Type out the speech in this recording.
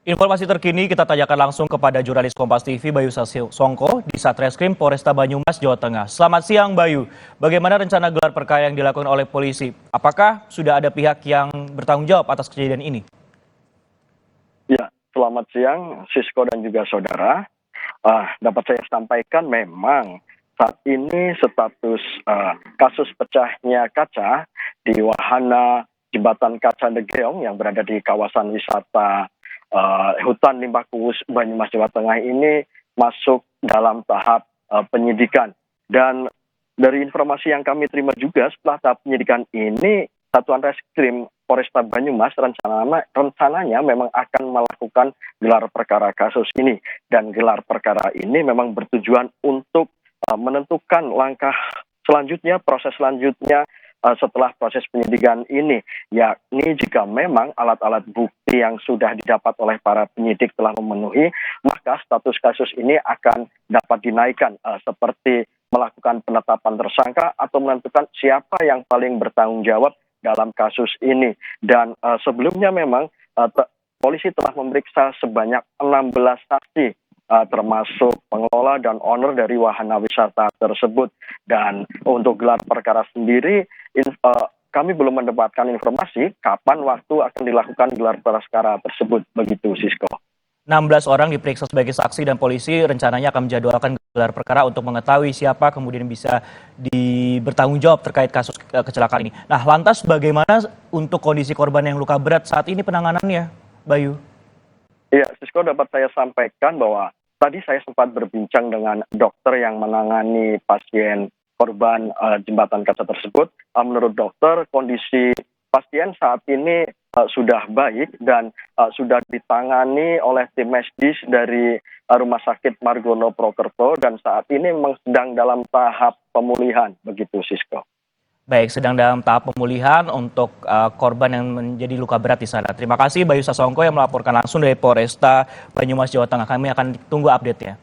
Informasi terkini kita tanyakan langsung kepada jurnalis Kompas TV Bayu Sasongko di Satreskrim Polresta Banyumas, Jawa Tengah. Selamat siang Bayu, bagaimana rencana gelar perkara yang dilakukan oleh polisi? Apakah sudah ada pihak yang bertanggung jawab atas kejadian ini? Ya, selamat siang Sisko dan juga saudara. Dapat saya sampaikan memang saat ini status kasus pecahnya kaca di wahana Jembatan Kaca Degeong yang berada di kawasan wisata hutan Limbah Kuus Banyumas, Jawa Tengah ini masuk dalam tahap penyidikan. Dan dari informasi yang kami terima juga setelah tahap penyidikan ini, Satuan Reskrim Polresta Banyumas rencananya memang akan melakukan gelar perkara kasus ini. Dan gelar perkara ini memang bertujuan untuk menentukan langkah selanjutnya, proses selanjutnya setelah proses penyidikan ini, yakni jika memang alat-alat bukti yang sudah didapat oleh para penyidik telah memenuhi, maka status kasus ini akan dapat dinaikkan seperti melakukan penetapan tersangka atau menentukan siapa yang paling bertanggung jawab dalam kasus ini. Dan sebelumnya memang polisi telah memeriksa sebanyak 16 saksi termasuk pengelola dan owner dari wahana wisata tersebut. Dan untuk gelar perkara sendiri, kami belum mendapatkan informasi kapan waktu akan dilakukan gelar perkara tersebut. Begitu, Sisko. 16 orang diperiksa sebagai saksi dan polisi rencananya akan menjadwalkan gelar perkara untuk mengetahui siapa kemudian bisa bertanggung jawab terkait kasus kecelakaan ini. Nah, lantas bagaimana untuk kondisi korban yang luka berat saat ini penanganannya, Bayu? Iya, Sisko, dapat saya sampaikan bahwa tadi saya sempat berbincang dengan dokter yang menangani pasien korban jembatan kaca tersebut. Menurut dokter, kondisi pasien saat ini sudah baik dan sudah ditangani oleh tim medis dari Rumah Sakit Margono Prokerto dan saat ini memang sedang dalam tahap pemulihan. Begitu, Sisko. Baik, sedang dalam tahap pemulihan untuk korban yang menjadi luka berat di sana. Terima kasih Bayu Sasongko yang melaporkan langsung dari Polresta Banyumas, Jawa Tengah. Kami akan tunggu update-nya.